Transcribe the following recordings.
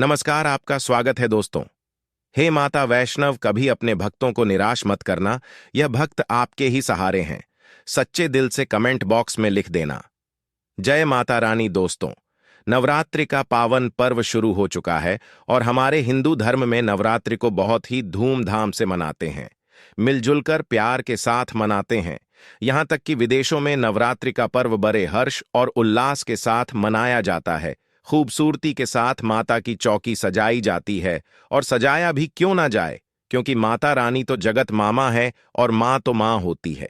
नमस्कार, आपका स्वागत है दोस्तों। हे माता वैष्णव, कभी अपने भक्तों को निराश मत करना। यह भक्त आपके ही सहारे हैं। सच्चे दिल से कमेंट बॉक्स में लिख देना। जय माता रानी। दोस्तों, नवरात्रि का पावन पर्व शुरू हो चुका है और हमारे हिंदू धर्म में नवरात्रि को बहुत ही धूमधाम से मनाते हैं। मिलजुल कर प्यार के साथ मनाते हैं। यहाँ तक कि विदेशों में नवरात्रि का पर्व बड़े हर्ष और उल्लास के साथ मनाया जाता है। खूबसूरती के साथ माता की चौकी सजाई जाती है, और सजाया भी क्यों ना जाए, क्योंकि माता रानी तो जगत मामा है और माँ तो माँ होती है।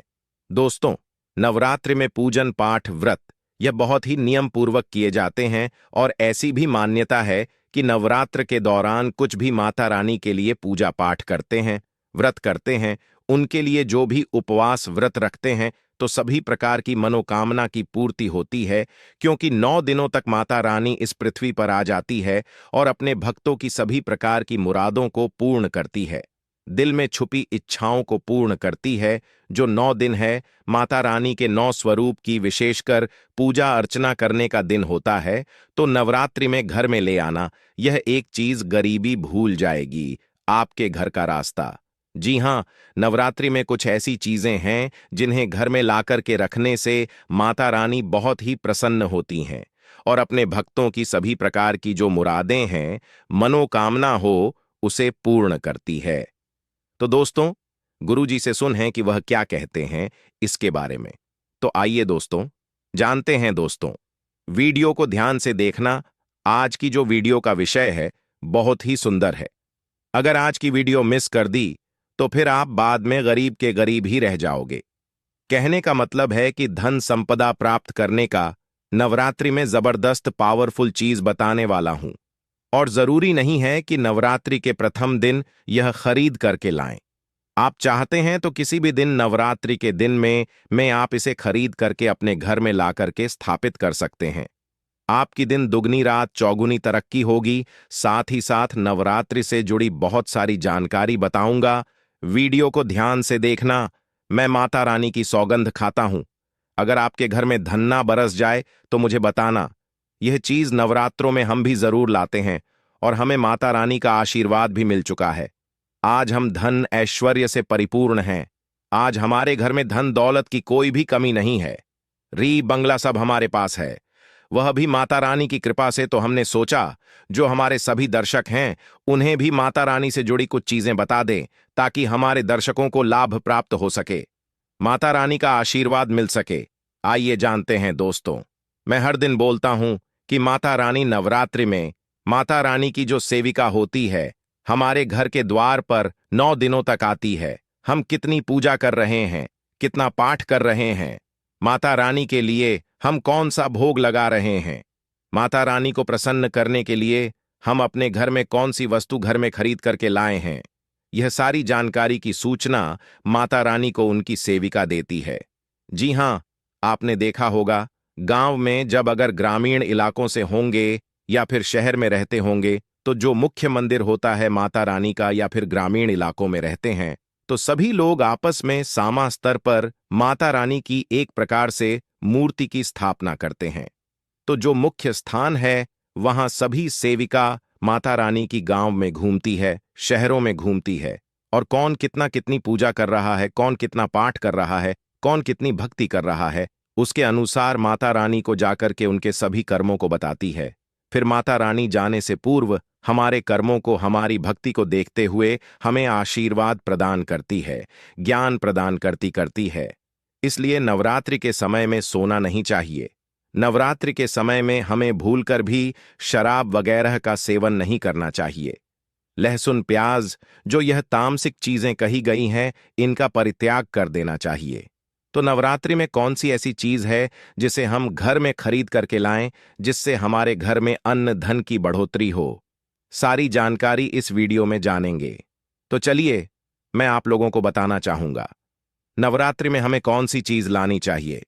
दोस्तों, नवरात्रि में पूजन पाठ व्रत यह बहुत ही नियम पूर्वक किए जाते हैं, और ऐसी भी मान्यता है कि नवरात्र के दौरान कुछ भी माता रानी के लिए पूजा पाठ करते हैं, व्रत करते हैं, उनके लिए जो भी उपवास व्रत रखते हैं, तो सभी प्रकार की मनोकामना की पूर्ति होती है, क्योंकि 9 दिनों तक माता रानी इस पृथ्वी पर आ जाती है और अपने भक्तों की सभी प्रकार की मुरादों को पूर्ण करती है, दिल में छुपी इच्छाओं को पूर्ण करती है। जो 9 दिन है, माता रानी के 9 स्वरूप की विशेषकर पूजा अर्चना करने का दिन होता है, तो नवरात्रि में घर में ले आना, यह एक चीज गरीबी भूल जाएगी, आपके घर का रास्ता। जी हां, नवरात्रि में कुछ ऐसी चीजें हैं जिन्हें घर में लाकर के रखने से माता रानी बहुत ही प्रसन्न होती हैं और अपने भक्तों की सभी प्रकार की जो मुरादें हैं, मनोकामना हो, उसे पूर्ण करती है। तो दोस्तों, गुरुजी से सुन है कि वह क्या कहते हैं इसके बारे में। तो आइए दोस्तों, जानते हैं। दोस्तों, वीडियो को ध्यान से देखना। आज की जो वीडियो का विषय है, बहुत ही सुंदर है। अगर आज की वीडियो मिस कर दी तो फिर आप बाद में गरीब के गरीब ही रह जाओगे। कहने का मतलब है कि धन संपदा प्राप्त करने का नवरात्रि में जबरदस्त पावरफुल चीज बताने वाला हूं, और जरूरी नहीं है कि नवरात्रि के प्रथम दिन यह खरीद करके लाएं। आप चाहते हैं तो किसी भी दिन नवरात्रि के दिन में आप इसे खरीद करके अपने घर में ला करके स्थापित कर सकते हैं। आपकी दिन दुगनी रात चौगुनी तरक्की होगी। साथ ही साथ नवरात्रि से जुड़ी बहुत सारी जानकारी बताऊंगा। वीडियो को ध्यान से देखना। मैं माता रानी की सौगंध खाता हूं, अगर आपके घर में धन ना बरस जाए तो मुझे बताना। यह चीज नवरात्रों में हम भी जरूर लाते हैं और हमें माता रानी का आशीर्वाद भी मिल चुका है। आज हम धन ऐश्वर्य से परिपूर्ण हैं। आज हमारे घर में धन दौलत की कोई भी कमी नहीं है। री बंगला सब हमारे पास है, वह भी माता रानी की कृपा से। तो हमने सोचा जो हमारे सभी दर्शक हैं उन्हें भी माता रानी से जुड़ी कुछ चीजें बता दें, ताकि हमारे दर्शकों को लाभ प्राप्त हो सके, माता रानी का आशीर्वाद मिल सके। आइए जानते हैं दोस्तों। मैं हर दिन बोलता हूं कि माता रानी नवरात्रि में, माता रानी की जो सेविका होती है, हमारे घर के द्वार पर 9 दिनों तक आती है। हम कितनी पूजा कर रहे हैं, कितना पाठ कर रहे हैं, माता रानी के लिए हम कौन सा भोग लगा रहे हैं, माता रानी को प्रसन्न करने के लिए हम अपने घर में कौन सी वस्तु घर में खरीद करके लाए हैं, यह सारी जानकारी की सूचना माता रानी को उनकी सेविका देती है। जी हां, आपने देखा होगा, गांव में जब अगर ग्रामीण इलाकों से होंगे या फिर शहर में रहते होंगे, तो जो मुख्य मंदिर होता है माता रानी का, या फिर ग्रामीण इलाकों में रहते हैं, तो सभी लोग आपस में सामा स्तर पर माता रानी की एक प्रकार से मूर्ति की स्थापना करते हैं। तो जो मुख्य स्थान है, वहां सभी सेविका माता रानी की गांव में घूमती है, शहरों में घूमती है, और कौन कितना कितनी पूजा कर रहा है, कौन कितना पाठ कर रहा है, कौन कितनी भक्ति कर रहा है, उसके अनुसार माता रानी को जाकर के उनके सभी कर्मों को बताती है। फिर माता रानी जाने से पूर्व हमारे कर्मों को, हमारी भक्ति को देखते हुए हमें आशीर्वाद प्रदान करती है, ज्ञान प्रदान करती है। इसलिए नवरात्रि के समय में सोना नहीं चाहिए। नवरात्रि के समय में हमें भूलकर भी शराब वगैरह का सेवन नहीं करना चाहिए। लहसुन प्याज, जो यह तामसिक चीजें कही गई हैं, इनका परित्याग कर देना चाहिए। तो नवरात्रि में कौन सी ऐसी चीज है जिसे हम घर में खरीद करके लाएं, जिससे हमारे घर में अन्न धन की बढ़ोतरी हो? सारी जानकारी इस वीडियो में जानेंगे। तो चलिए, मैं आप लोगों को बताना चाहूंगा नवरात्रि में हमें कौन सी चीज लानी चाहिए।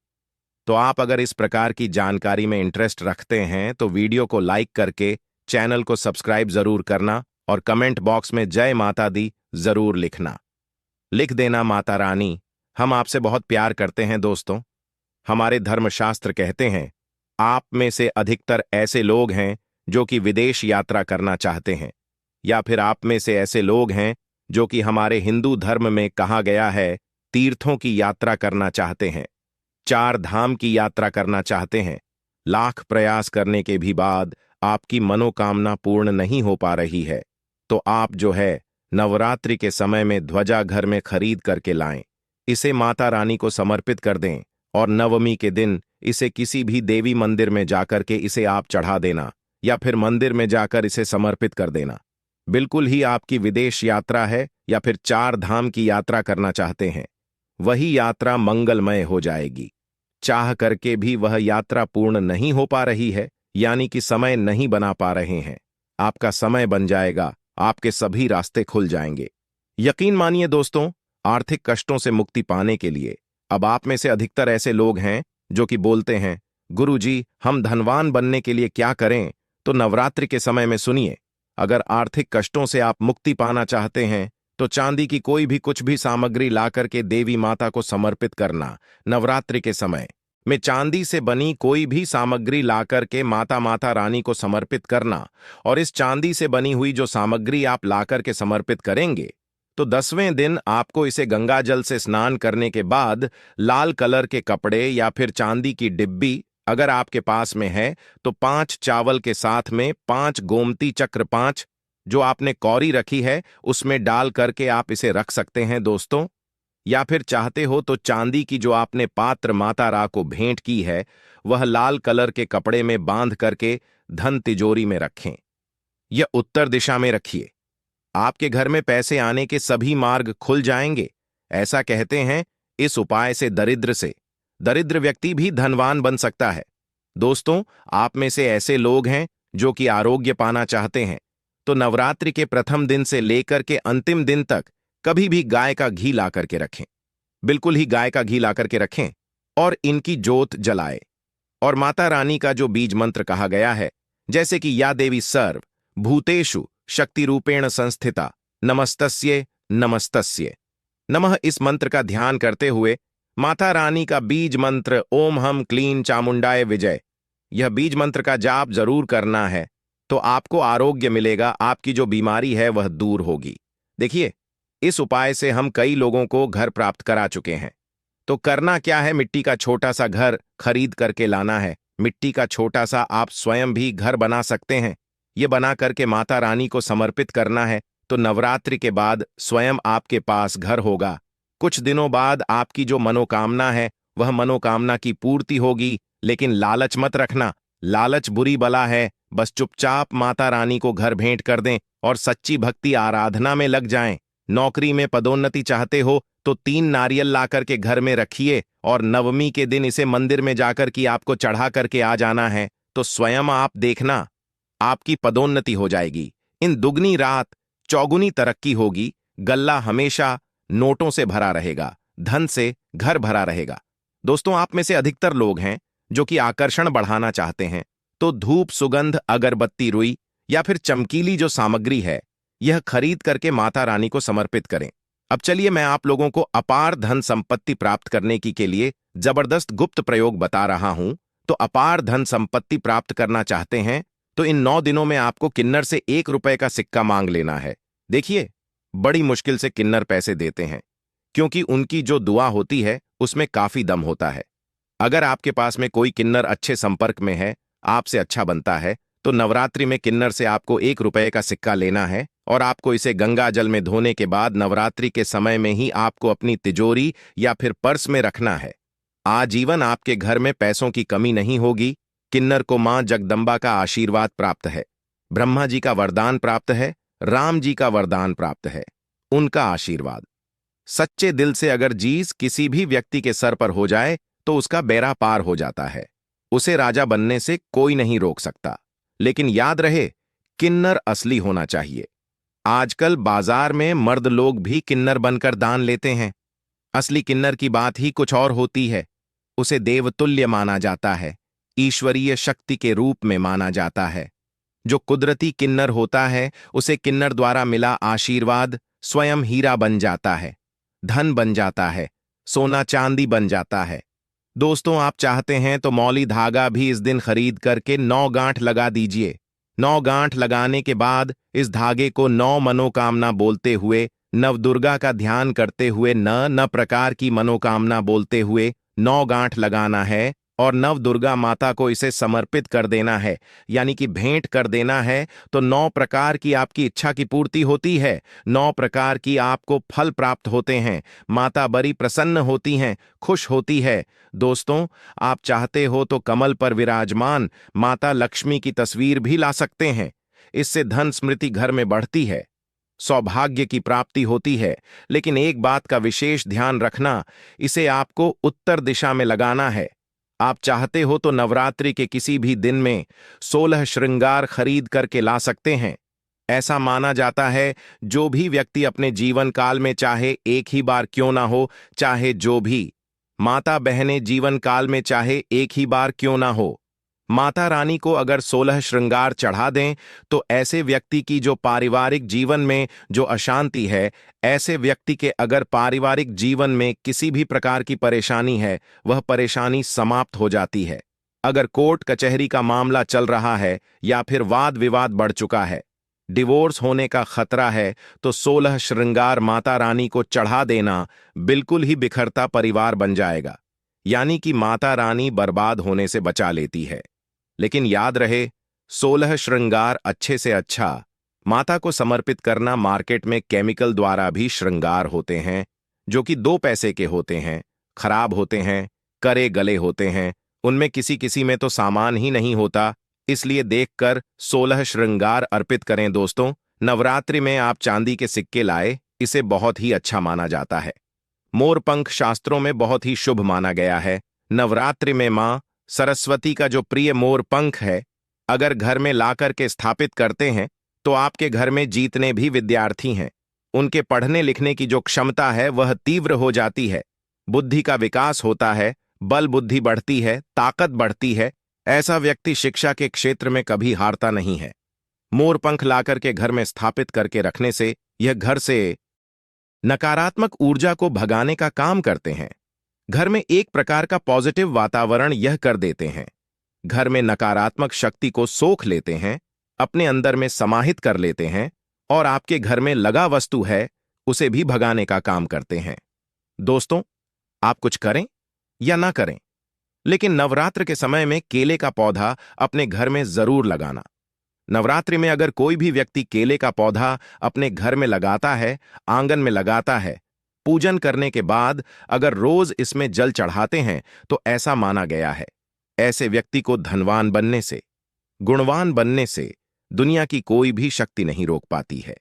तो आप अगर इस प्रकार की जानकारी में इंटरेस्ट रखते हैं तो वीडियो को लाइक करके चैनल को सब्सक्राइब जरूर करना, और कमेंट बॉक्स में जय माता दी जरूर लिखना। लिख देना माता रानी, हम आपसे बहुत प्यार करते हैं। दोस्तों, हमारे धर्मशास्त्र कहते हैं, आप में से अधिकतर ऐसे लोग हैं जो कि विदेश यात्रा करना चाहते हैं, या फिर आप में से ऐसे लोग हैं जो कि हमारे हिंदू धर्म में कहा गया है तीर्थों की यात्रा करना चाहते हैं, चार धाम की यात्रा करना चाहते हैं, लाख प्रयास करने के भी बाद आपकी मनोकामना पूर्ण नहीं हो पा रही है, तो आप जो है नवरात्रि के समय में ध्वजा घर में खरीद करके लाएं, इसे माता रानी को समर्पित कर दें और नवमी के दिन इसे किसी भी देवी मंदिर में जाकर के इसे आप चढ़ा देना या फिर मंदिर में जाकर इसे समर्पित कर देना। बिल्कुल ही आपकी विदेश यात्रा है या फिर चार धाम की यात्रा करना चाहते हैं, वही यात्रा मंगलमय हो जाएगी। चाह करके भी वह यात्रा पूर्ण नहीं हो पा रही है, यानी कि समय नहीं बना पा रहे हैं, आपका समय बन जाएगा, आपके सभी रास्ते खुल जाएंगे। यकीन मानिए दोस्तों, आर्थिक कष्टों से मुक्ति पाने के लिए अब आप में से अधिकतर ऐसे लोग हैं जो कि बोलते हैं, गुरुजी हम धनवान बनने के लिए क्या करें? तो नवरात्रि के समय में सुनिए, अगर आर्थिक कष्टों से आप मुक्ति पाना चाहते हैं तो चांदी की कोई भी कुछ भी सामग्री ला करके देवी माता को समर्पित करना। नवरात्रि के समय में चांदी से बनी कोई भी सामग्री ला करके माता रानी को समर्पित करना, और इस चांदी से बनी हुई जो सामग्री आप ला करके समर्पित करेंगे तो 10वें दिन आपको इसे गंगा जल से स्नान करने के बाद लाल कलर के कपड़े या फिर चांदी की डिब्बी अगर आपके पास में है तो 5 चावल के साथ में 5 गोमती चक्र 5 जो आपने कौरी रखी है उसमें डाल करके आप इसे रख सकते हैं दोस्तों। या फिर चाहते हो तो चांदी की जो आपने पात्र माता रा को भेंट की है वह लाल कलर के कपड़े में बांध करके धन तिजोरी में रखें, यह उत्तर दिशा में रखिए। आपके घर में पैसे आने के सभी मार्ग खुल जाएंगे। ऐसा कहते हैं इस उपाय से दरिद्र व्यक्ति भी धनवान बन सकता है। दोस्तों, आप में से ऐसे लोग हैं जो कि आरोग्य पाना चाहते हैं तो नवरात्रि के प्रथम दिन से लेकर के अंतिम दिन तक कभी भी गाय का घी ला करके रखें, बिल्कुल ही गाय का घी ला करके रखें और इनकी जोत जलाए। और माता रानी का जो बीज मंत्र कहा गया है, जैसे कि या देवी सर्व भूतेषु शक्ति रूपेण संस्थिता नमस्तस्ये नमस्तस्ये नमः, इस मंत्र का ध्यान करते हुए माता रानी का बीज मंत्र ओम हम क्लीं चामुंडाय विजय, यह बीज मंत्र का जाप जरूर करना है तो आपको आरोग्य मिलेगा, आपकी जो बीमारी है वह दूर होगी। देखिए, इस उपाय से हम कई लोगों को घर प्राप्त करा चुके हैं। तो करना क्या है, मिट्टी का छोटा सा घर खरीद करके लाना है। मिट्टी का छोटा सा आप स्वयं भी घर बना सकते हैं, ये बना करके माता रानी को समर्पित करना है तो नवरात्रि के बाद स्वयं आपके पास घर होगा। कुछ दिनों बाद आपकी जो मनोकामना है वह मनोकामना की पूर्ति होगी। लेकिन लालच मत रखना, लालच बुरी बला है। बस चुपचाप माता रानी को घर भेंट कर दें और सच्ची भक्ति आराधना में लग जाएं। नौकरी में पदोन्नति चाहते हो तो 3 नारियल ला करके घर में रखिए और नवमी के दिन इसे मंदिर में जाकर के आपको चढ़ा करके आ जाना है तो स्वयं आप देखना आपकी पदोन्नति हो जाएगी। इन दुगनी रात चौगुनी तरक्की होगी। गल्ला हमेशा नोटों से भरा रहेगा, धन से घर भरा रहेगा। दोस्तों, आप में से अधिकतर लोग हैं जो कि आकर्षण बढ़ाना चाहते हैं तो धूप, सुगंध, अगरबत्ती, रुई या फिर चमकीली जो सामग्री है यह खरीद करके माता रानी को समर्पित करें। अब चलिए मैं आप लोगों को अपार धन संपत्ति प्राप्त करने की के लिए जबरदस्त गुप्त प्रयोग बता रहा हूं। तो अपार धन संपत्ति प्राप्त करना चाहते हैं तो इन 9 दिनों में आपको किन्नर से 1 रुपए का सिक्का मांग लेना है। देखिए, बड़ी मुश्किल से किन्नर पैसे देते हैं क्योंकि उनकी जो दुआ होती है उसमें काफी दम होता है। अगर आपके पास में कोई किन्नर अच्छे संपर्क में है, आपसे अच्छा बनता है, तो नवरात्रि में किन्नर से आपको 1 रुपए का सिक्का लेना है और आपको इसे गंगा जल में धोने के बाद नवरात्रि के समय में ही आपको अपनी तिजोरी या फिर पर्स में रखना है। आजीवन आपके घर में पैसों की कमी नहीं होगी। किन्नर को मां जगदंबा का आशीर्वाद प्राप्त है, ब्रह्मा जी का वरदान प्राप्त है, राम जी का वरदान प्राप्त है, उनका आशीर्वाद। सच्चे दिल से अगर जीस किसी भी व्यक्ति के सर पर हो जाए तो उसका बेड़ा पार हो जाता है, उसे राजा बनने से कोई नहीं रोक सकता। लेकिन याद रहे, किन्नर असली होना चाहिए। आजकल बाजार में मर्द लोग भी किन्नर बनकर दान लेते हैं। असली किन्नर की बात ही कुछ और होती है। उसे देवतुल्य माना जाता है, ईश्वरीय शक्ति के रूप में माना जाता है। जो कुदरती किन्नर होता है उसे किन्नर द्वारा मिला आशीर्वाद स्वयं हीरा बन जाता है, धन बन जाता है, सोना चांदी बन जाता है। दोस्तों, आप चाहते हैं तो मौली धागा भी इस दिन खरीद करके 9 गांठ लगा दीजिए। 9 गांठ लगाने के बाद इस धागे को 9 मनोकामना बोलते हुए, नवदुर्गा का ध्यान करते हुए, न प्रकार की मनोकामना बोलते हुए 9 गांठ लगाना है और नवदुर्गा माता को इसे समर्पित कर देना है, यानी कि भेंट कर देना है। तो 9 प्रकार की आपकी इच्छा की पूर्ति होती है, 9 प्रकार की आपको फल प्राप्त होते हैं, माता बड़ी प्रसन्न होती हैं, खुश होती है। दोस्तों, आप चाहते हो तो कमल पर विराजमान माता लक्ष्मी की तस्वीर भी ला सकते हैं। इससे धन स्मृति घर में बढ़ती है, सौभाग्य की प्राप्ति होती है। लेकिन एक बात का विशेष ध्यान रखना, इसे आपको उत्तर दिशा में लगाना है। आप चाहते हो तो नवरात्रि के किसी भी दिन में 16 श्रृंगार खरीद करके ला सकते हैं। ऐसा माना जाता है, जो भी व्यक्ति अपने जीवन काल में चाहे एक ही बार क्यों ना हो, चाहे जो भी माता बहनें जीवन काल में चाहे एक ही बार क्यों ना हो, माता रानी को अगर 16 श्रृंगार चढ़ा दें तो ऐसे व्यक्ति की जो पारिवारिक जीवन में जो अशांति है, ऐसे व्यक्ति के अगर पारिवारिक जीवन में किसी भी प्रकार की परेशानी है, वह परेशानी समाप्त हो जाती है। अगर कोर्ट कचहरी का मामला चल रहा है या फिर वाद विवाद बढ़ चुका है, डिवोर्स होने का खतरा है, तो 16 श्रृंगार माता रानी को चढ़ा देना बिल्कुल ही बिखरता परिवार बन जाएगा, यानी कि माता रानी बर्बाद होने से बचा लेती है। लेकिन याद रहे, 16 श्रृंगार अच्छे से अच्छा माता को समर्पित करना। मार्केट में केमिकल द्वारा भी श्रृंगार होते हैं, जो कि 2 पैसे के होते हैं, खराब होते हैं, करे गले होते हैं, उनमें किसी किसी में तो सामान ही नहीं होता। इसलिए देखकर 16 श्रृंगार अर्पित करें। दोस्तों, नवरात्रि में आप चांदी के सिक्के लाए, इसे बहुत ही अच्छा माना जाता है। मोरपंख शास्त्रों में बहुत ही शुभ माना गया है। नवरात्रि में मां सरस्वती का जो प्रिय मोर पंख है, अगर घर में लाकर के स्थापित करते हैं तो आपके घर में जितने भी विद्यार्थी हैं, उनके पढ़ने लिखने की जो क्षमता है वह तीव्र हो जाती है, बुद्धि का विकास होता है, बल बुद्धि बढ़ती है, ताकत बढ़ती है। ऐसा व्यक्ति शिक्षा के क्षेत्र में कभी हारता नहीं है। मोर पंख लाकर के घर में स्थापित करके रखने से यह घर से नकारात्मक ऊर्जा को भगाने का काम करते हैं। घर में एक प्रकार का पॉजिटिव वातावरण यह कर देते हैं। घर में नकारात्मक शक्ति को सोख लेते हैं, अपने अंदर में समाहित कर लेते हैं और आपके घर में लगा वस्तु है उसे भी भगाने का काम करते हैं। दोस्तों, आप कुछ करें या ना करें, लेकिन नवरात्र के समय में केले का पौधा अपने घर में जरूर लगाना। नवरात्रि में अगर कोई भी व्यक्ति केले का पौधा अपने घर में लगाता है, आंगन में लगाता है, पूजन करने के बाद अगर रोज इसमें जल चढ़ाते हैं, तो ऐसा माना गया है, ऐसे व्यक्ति को धनवान बनने से, गुणवान बनने से दुनिया की कोई भी शक्ति नहीं रोक पाती है।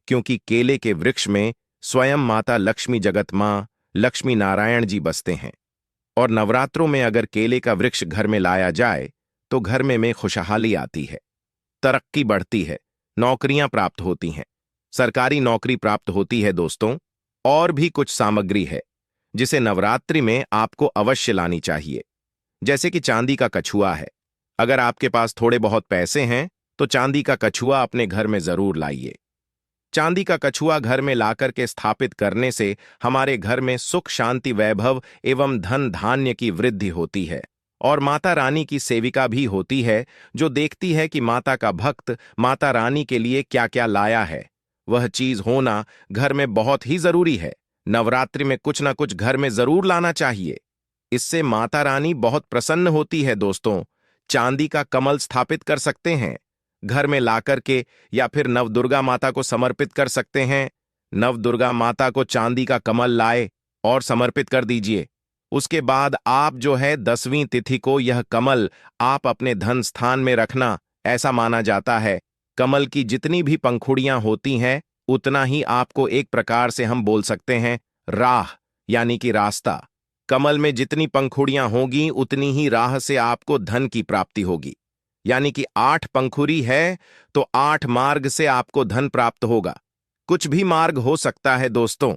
क्योंकि केले के वृक्ष में स्वयं माता लक्ष्मी, जगत मां लक्ष्मी नारायण जी बसते हैं। और नवरात्रों में अगर केले का वृक्ष घर में लाया जाए तो घर में खुशहाली आती है, तरक्की बढ़ती है, नौकरियां प्राप्त होती हैं, सरकारी नौकरी प्राप्त होती है। दोस्तों, और भी कुछ सामग्री है जिसे नवरात्रि में आपको अवश्य लानी चाहिए, जैसे कि चांदी का कछुआ है। अगर आपके पास थोड़े बहुत पैसे हैं तो चांदी का कछुआ अपने घर में जरूर लाइए। चांदी का कछुआ घर में लाकर के स्थापित करने से हमारे घर में सुख, शांति, वैभव एवं धन धान्य की वृद्धि होती है। और माता रानी की सेविका भी होती है, जो देखती है कि माता का भक्त माता रानी के लिए क्या क्या लाया है। वह चीज होना घर में बहुत ही जरूरी है। नवरात्रि में कुछ ना कुछ घर में जरूर लाना चाहिए, इससे माता रानी बहुत प्रसन्न होती है। दोस्तों, चांदी का कमल स्थापित कर सकते हैं घर में लाकर के, या फिर नवदुर्गा माता को समर्पित कर सकते हैं। नवदुर्गा माता को चांदी का कमल लाए और समर्पित कर दीजिए। उसके बाद आप जो है 10वीं तिथि को यह कमल आप अपने धन स्थान में रखना। ऐसा माना जाता है, कमल की जितनी भी पंखुड़ियां होती हैं, उतना ही आपको एक प्रकार से हम बोल सकते हैं राह, यानी कि रास्ता। कमल में जितनी पंखुड़ियां होगी उतनी ही राह से आपको धन की प्राप्ति होगी। यानी कि 8 पंखुड़ी है तो 8 मार्ग से आपको धन प्राप्त होगा। कुछ भी मार्ग हो सकता है। दोस्तों,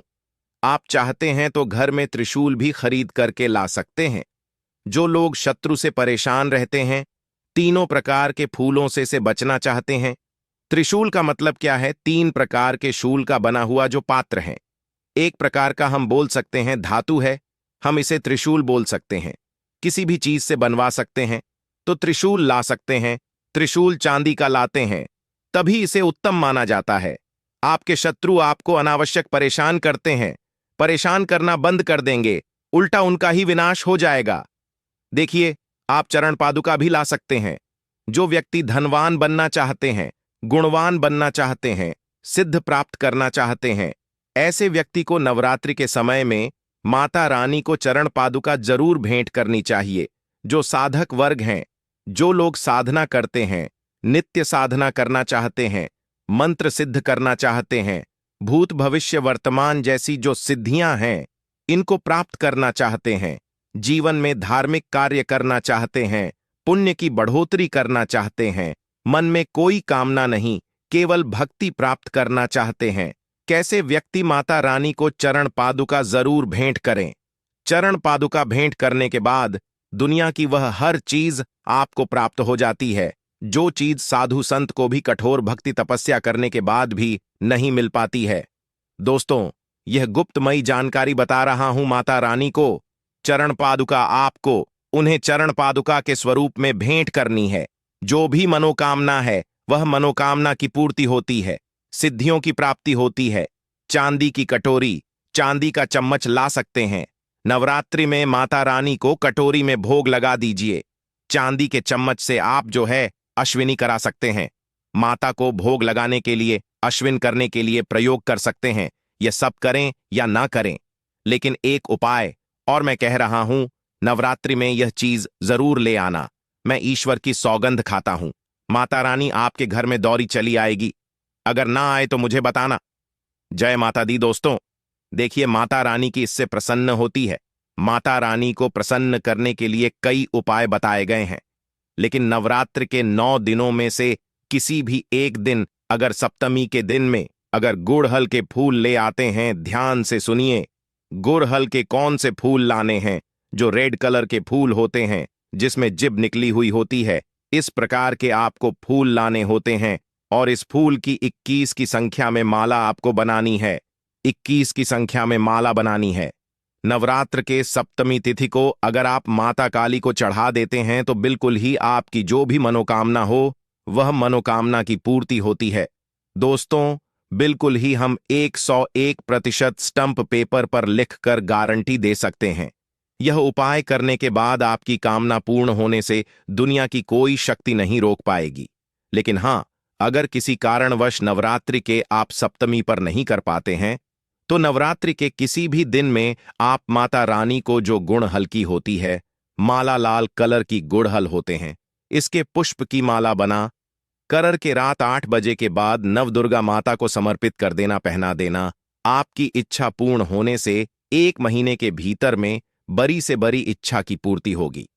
आप चाहते हैं तो घर में त्रिशूल भी खरीद करके ला सकते हैं। जो लोग शत्रु से परेशान रहते हैं, तीनों प्रकार के फूलों से बचना चाहते हैं। त्रिशूल का मतलब क्या है? 3 प्रकार के शूल का बना हुआ जो पात्र है। एक प्रकार का हम बोल सकते हैं धातु है, हम इसे त्रिशूल बोल सकते हैं। किसी भी चीज से बनवा सकते हैं तो त्रिशूल ला सकते हैं। त्रिशूल चांदी का लाते हैं, तभी इसे उत्तम माना जाता है। आपके शत्रु आपको अनावश्यक परेशान करते हैं, परेशान करना बंद कर देंगे, उल्टा उनका ही विनाश हो जाएगा। देखिए, आप चरण पादुका भी ला सकते हैं। जो व्यक्ति धनवान बनना चाहते हैं, गुणवान बनना चाहते हैं, सिद्ध प्राप्त करना चाहते हैं, ऐसे व्यक्ति को नवरात्रि के समय में माता रानी को चरण पादुका जरूर भेंट करनी चाहिए। जो साधक वर्ग हैं, जो लोग साधना करते हैं, नित्य साधना करना चाहते हैं, मंत्र सिद्ध करना चाहते हैं, भूत भविष्य वर्तमान जैसी जो सिद्धियां हैं, इनको प्राप्त करना चाहते हैं, जीवन में धार्मिक कार्य करना चाहते हैं, पुण्य की बढ़ोतरी करना चाहते हैं, मन में कोई कामना नहीं, केवल भक्ति प्राप्त करना चाहते हैं, कैसे व्यक्ति माता रानी को चरण पादुका जरूर भेंट करें। चरण पादुका भेंट करने के बाद दुनिया की वह हर चीज आपको प्राप्त हो जाती है, जो चीज साधु संत को भी कठोर भक्ति तपस्या करने के बाद भी नहीं मिल पाती है। दोस्तों, यह गुप्तमयी जानकारी बता रहा हूं माता रानी को। चरण पादुका आपको उन्हें चरण पादुका के स्वरूप में भेंट करनी है। जो भी मनोकामना है, वह मनोकामना की पूर्ति होती है, सिद्धियों की प्राप्ति होती है। चांदी की कटोरी, चांदी का चम्मच ला सकते हैं। नवरात्रि में माता रानी को कटोरी में भोग लगा दीजिए। चांदी के चम्मच से आप जो है अश्विनी करा सकते हैं। माता को भोग लगाने के लिए, अश्विन करने के लिए प्रयोग कर सकते हैं। यह सब करें या ना करें, लेकिन एक उपाय और मैं कह रहा हूं, नवरात्रि में यह चीज जरूर ले आना। मैं ईश्वर की सौगंध खाता हूं, माता रानी आपके घर में दौड़ी चली आएगी। अगर ना आए तो मुझे बताना। जय माता दी। दोस्तों, देखिए, माता रानी की इससे प्रसन्न होती है। माता रानी को प्रसन्न करने के लिए कई उपाय बताए गए हैं, लेकिन नवरात्र के 9 दिनों में से किसी भी एक दिन, अगर सप्तमी के दिन में अगर गुड़हल के फूल ले आते हैं, ध्यान से सुनिए, गुड़हल के कौन से फूल लाने हैं? जो रेड कलर के फूल होते हैं, जिसमें जिब निकली हुई होती है, इस प्रकार के आपको फूल लाने होते हैं और इस फूल की 21 की संख्या में माला आपको बनानी है। 21 की संख्या में माला बनानी है। नवरात्र के सप्तमी तिथि को अगर आप माता काली को चढ़ा देते हैं तो बिल्कुल ही आपकी जो भी मनोकामना हो, वह मनोकामना की पूर्ति होती है। दोस्तों, बिल्कुल ही हम 101% स्टंप पेपर पर लिखकर गारंटी दे सकते हैं। यह उपाय करने के बाद आपकी कामना पूर्ण होने से दुनिया की कोई शक्ति नहीं रोक पाएगी। लेकिन हां, अगर किसी कारणवश नवरात्रि के आप सप्तमी पर नहीं कर पाते हैं, तो नवरात्रि के किसी भी दिन में आप माता रानी को, जो गुड़हल की होती है, माला लाल कलर की गुड़हल होते हैं, इसके पुष्प की माला बना करर के रात 8 बजे के बाद नवदुर्गा माता को समर्पित कर देना, पहना देना। आपकी इच्छा पूर्ण होने से 1 महीने के भीतर में बड़ी से बड़ी इच्छा की पूर्ति होगी।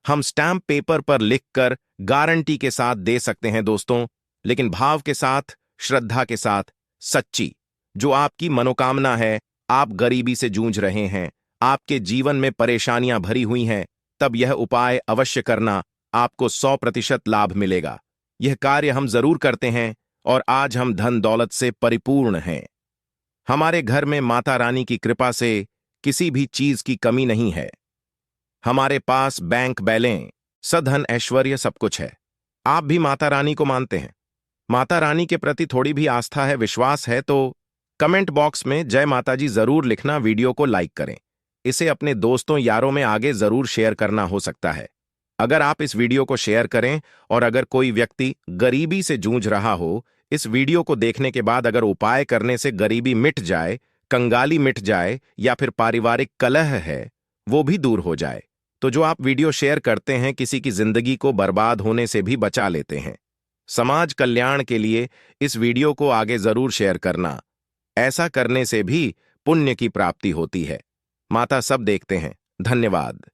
हम स्टैम्प पेपर पर लिखकर गारंटी के साथ दे सकते हैं दोस्तों, लेकिन भाव के साथ, श्रद्धा के साथ, सच्ची जो आपकी मनोकामना है, आप गरीबी से जूझ रहे हैं, आपके जीवन में परेशानियां भरी हुई हैं, तब यह उपाय अवश्य करना, आपको 100% लाभ मिलेगा। यह कार्य हम जरूर करते हैं और आज हम धन दौलत से परिपूर्ण हैं। हमारे घर में माता रानी की कृपा से किसी भी चीज की कमी नहीं है। हमारे पास बैंक बैलेंस, सधन, ऐश्वर्य सब कुछ है। आप भी माता रानी को मानते हैं, माता रानी के प्रति थोड़ी भी आस्था है, विश्वास है, तो कमेंट बॉक्स में जय माता जी जरूर लिखना। वीडियो को लाइक करें, इसे अपने दोस्तों यारों में आगे जरूर शेयर करना हो सकता है। अगर आप इस वीडियो को शेयर करें और अगर कोई व्यक्ति गरीबी से जूझ रहा हो, इस वीडियो को देखने के बाद अगर उपाय करने से गरीबी मिट जाए, कंगाली मिट जाए या फिर पारिवारिक कलह है वो भी दूर हो जाए, तो जो आप वीडियो शेयर करते हैं किसी की जिंदगी को बर्बाद होने से भी बचा लेते हैं। समाज कल्याण के लिए इस वीडियो को आगे जरूर शेयर करना। ऐसा करने से भी पुण्य की प्राप्ति होती है। माता सब देखते हैं। धन्यवाद।